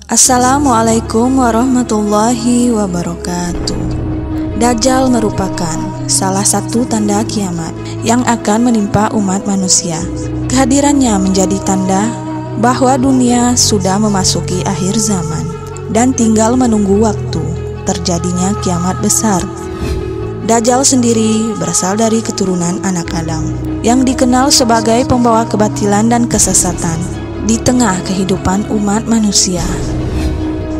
Assalamualaikum warahmatullahi wabarakatuh. Dajjal merupakan salah satu tanda kiamat yang akan menimpa umat manusia. Kehadirannya menjadi tanda bahwa dunia sudah memasuki akhir zaman dan tinggal menunggu waktu terjadinya kiamat besar. Dajjal sendiri berasal dari keturunan anak Adam yang dikenal sebagai pembawa kebatilan dan kesesatan di tengah kehidupan umat manusia.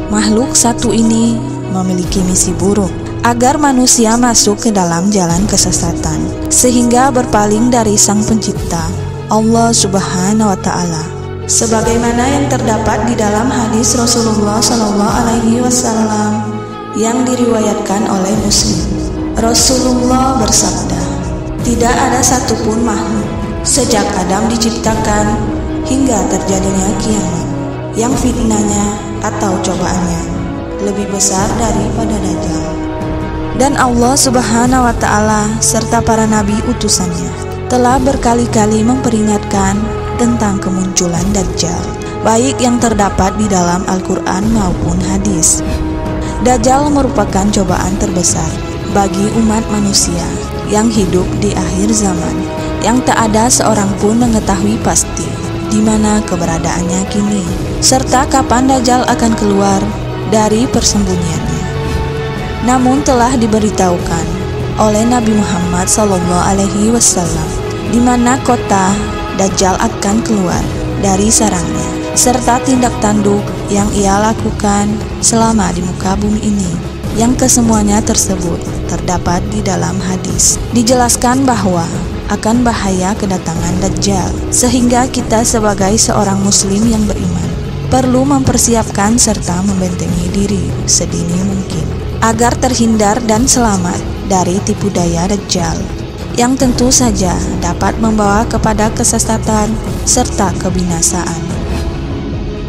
Makhluk satu ini memiliki misi buruk agar manusia masuk ke dalam jalan kesesatan sehingga berpaling dari Sang Pencipta Allah Subhanahu wa Ta'ala. Sebagaimana yang terdapat di dalam hadis Rasulullah SAW yang diriwayatkan oleh Muslim. Rasulullah bersabda, "Tidak ada satupun makhluk sejak Adam diciptakan hingga terjadinya kiamat yang fitnahnya atau cobaannya lebih besar daripada Dajjal. Dan Allah Subhanahu wa Ta'ala serta para nabi utusannya telah berkali-kali memperingatkan tentang kemunculan Dajjal, baik yang terdapat di dalam Al-Quran maupun hadis. Dajjal merupakan cobaan terbesar bagi umat manusia yang hidup di akhir zaman, yang tak ada seorang pun mengetahui pasti di mana keberadaannya kini, serta kapan Dajjal akan keluar dari persembunyiannya. Namun telah diberitahukan oleh Nabi Muhammad SAW di mana kota Dajjal akan keluar dari sarangnya, serta tindak tanduk yang ia lakukan selama di muka bumi ini, yang kesemuanya tersebut terdapat di dalam hadis. Dijelaskan bahwa akan bahaya kedatangan Dajjal, sehingga kita sebagai seorang muslim yang beriman perlu mempersiapkan serta membentengi diri sedini mungkin agar terhindar dan selamat dari tipu daya Dajjal yang tentu saja dapat membawa kepada kesesatan serta kebinasaan.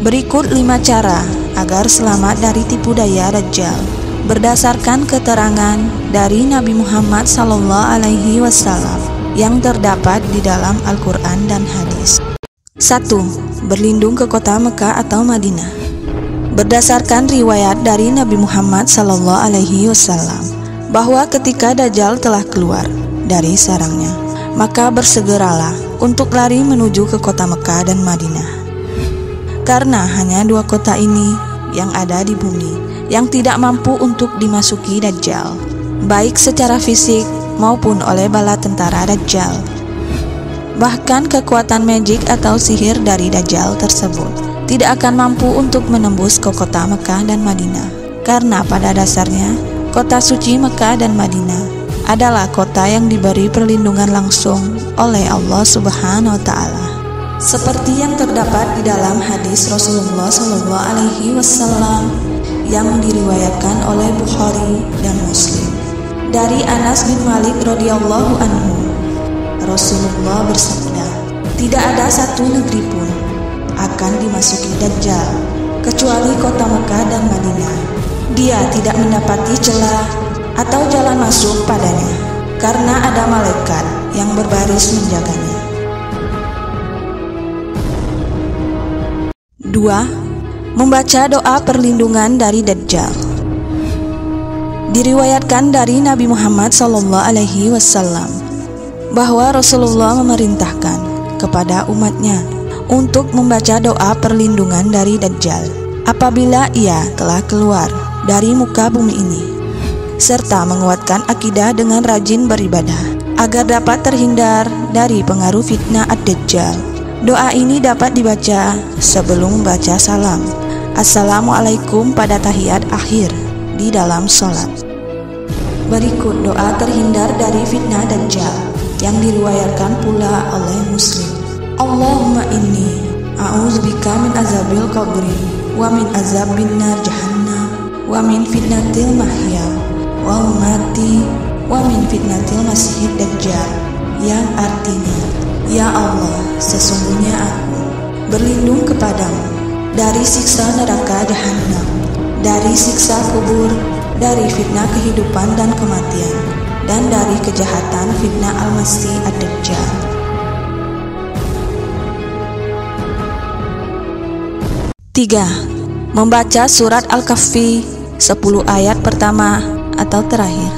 Berikut 5 cara agar selamat dari tipu daya Dajjal berdasarkan keterangan dari Nabi Muhammad SAW yang terdapat di dalam Al-Quran dan hadis. 1. Berlindung ke kota Mekah atau Madinah. Berdasarkan riwayat dari Nabi Muhammad SAW bahwa ketika Dajjal telah keluar dari sarangnya, maka bersegeralah untuk lari menuju ke kota Mekah dan Madinah, karena hanya 2 kota ini yang ada di bumi yang tidak mampu untuk dimasuki Dajjal, baik secara fisik maupun oleh bala tentara Dajjal. Bahkan kekuatan magic atau sihir dari Dajjal tersebut tidak akan mampu untuk menembus ke kota Mekah dan Madinah, karena pada dasarnya kota suci Mekah dan Madinah adalah kota yang diberi perlindungan langsung oleh Allah Subhanahu wa Ta'ala, seperti yang terdapat di dalam hadis Rasulullah SAW yang diriwayatkan oleh Bukhari dan Muslim. Dari Anas bin Malik radhiyallahu anhu, Rasulullah bersabda, "Tidak ada satu negeri pun akan dimasuki Dajjal kecuali kota Mekah dan Madinah. Dia tidak mendapati celah atau jalan masuk padanya, karena ada malaikat yang berbaris menjaganya." 2. Membaca doa perlindungan dari Dajjal. Diriwayatkan dari Nabi Muhammad SAW bahwa Rasulullah memerintahkan kepada umatnya untuk membaca doa perlindungan dari Dajjal apabila ia telah keluar dari muka bumi ini, serta menguatkan akidah dengan rajin beribadah agar dapat terhindar dari pengaruh fitnah ad-Dajjal. Doa ini dapat dibaca sebelum membaca salam Assalamualaikum pada tahiyat akhir di dalam sholat. Berikut doa terhindar dari fitnah Dajjal yang diriwayatkan pula oleh Muslim. Allahumma inni a'udzubika min azabil qabri wa min azabin nar jahannam wa min fitnatil mahya wa mamati wa min fitnatil masihid Dajjal, yang artinya, ya Allah, sesungguhnya aku berlindung kepadamu dari siksa neraka jahannam, dari siksa kubur, dari fitnah kehidupan dan kematian, dan dari kejahatan fitnah Al-Masih ad-Dajjal. 3. membaca surat Al-Kahfi 10 ayat pertama atau terakhir.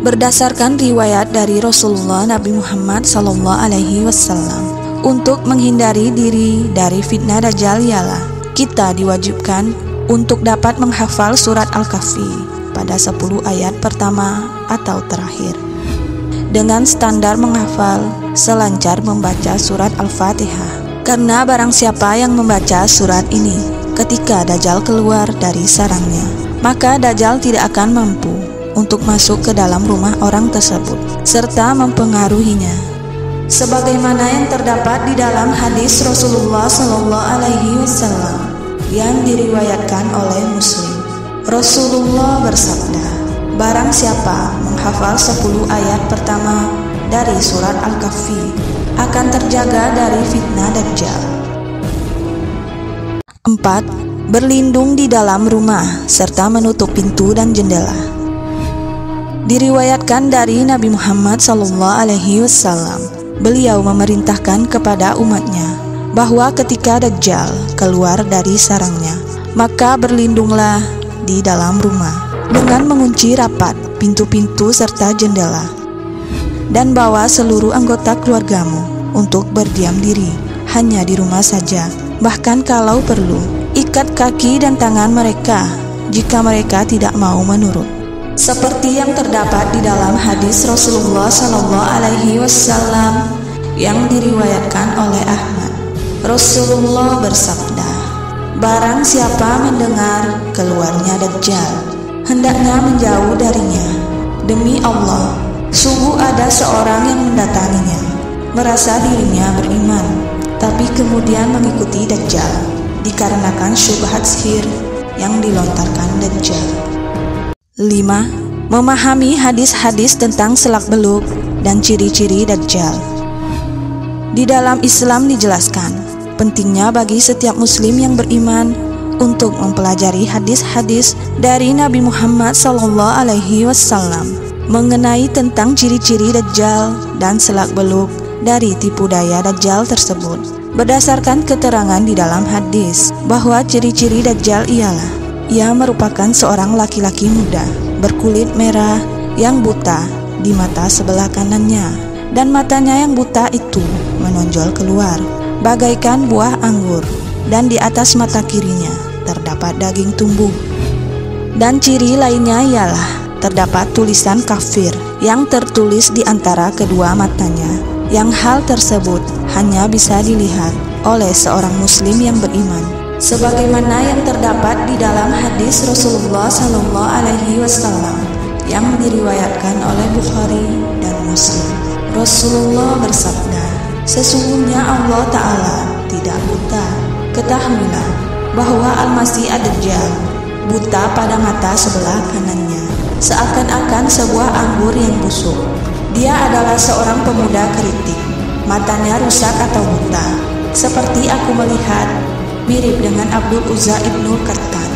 Berdasarkan riwayat dari Rasulullah Nabi Muhammad SAW, untuk menghindari diri dari fitnah Dajjal ialah kita diwajibkan untuk dapat menghafal surat Al-Kahfi pada 10 ayat pertama atau terakhir, dengan standar menghafal selancar membaca surat Al-Fatihah. Karena barang siapa yang membaca surat ini ketika Dajjal keluar dari sarangnya, maka Dajjal tidak akan mampu untuk masuk ke dalam rumah orang tersebut serta mempengaruhinya, sebagaimana yang terdapat di dalam hadis Rasulullah SAW yang diriwayatkan oleh Muslim. Rasulullah bersabda, barang siapa menghafal 10 ayat pertama dari surat Al-Kahfi akan terjaga dari fitnah Dajjal. 4. Berlindung di dalam rumah serta menutup pintu dan jendela. Diriwayatkan dari Nabi Muhammad SAW, beliau memerintahkan kepada umatnya bahwa ketika Dajjal keluar dari sarangnya, maka berlindunglah di dalam rumah dengan mengunci rapat pintu-pintu serta jendela, dan bawa seluruh anggota keluargamu untuk berdiam diri hanya di rumah saja. Bahkan kalau perlu, ikat kaki dan tangan mereka jika mereka tidak mau menurut. Seperti yang terdapat di dalam hadis Rasulullah SAW yang diriwayatkan oleh Ahmad. Rasulullah bersabda, barang siapa mendengar keluarnya Dajjal, hendaknya menjauh darinya. Demi Allah, sungguh ada seorang yang mendatanginya, merasa dirinya beriman, tapi kemudian mengikuti Dajjal dikarenakan syubhat sihir yang dilontarkan Dajjal. 5. Memahami hadis-hadis tentang selak-beluk dan ciri-ciri Dajjal. Di dalam Islam dijelaskan, pentingnya bagi setiap muslim yang beriman untuk mempelajari hadis-hadis dari Nabi Muhammad SAW mengenai tentang ciri-ciri Dajjal dan selak-beluk dari tipu daya Dajjal tersebut. Berdasarkan keterangan di dalam hadis bahwa ciri-ciri Dajjal ialah ia merupakan seorang laki-laki muda berkulit merah yang buta di mata sebelah kanannya, dan matanya yang buta itu menonjol keluar bagaikan buah anggur, dan di atas mata kirinya terdapat daging tumbuh. Dan ciri lainnya ialah terdapat tulisan kafir yang tertulis di antara kedua matanya, yang hal tersebut hanya bisa dilihat oleh seorang muslim yang beriman, sebagaimana yang terdapat di dalam hadis Rasulullah SAW yang diriwayatkan oleh Bukhari dan Muslim. Rasulullah bersabda, sesungguhnya Allah Ta'ala tidak buta. Ketahuilah bahwa Al-Masih Ad-Dajjal buta pada mata sebelah kanannya, seakan-akan sebuah anggur yang busuk. Dia adalah seorang pemuda keriting, matanya rusak atau buta, seperti aku melihat, mirip dengan Abdul Uzza ibnu Qattan.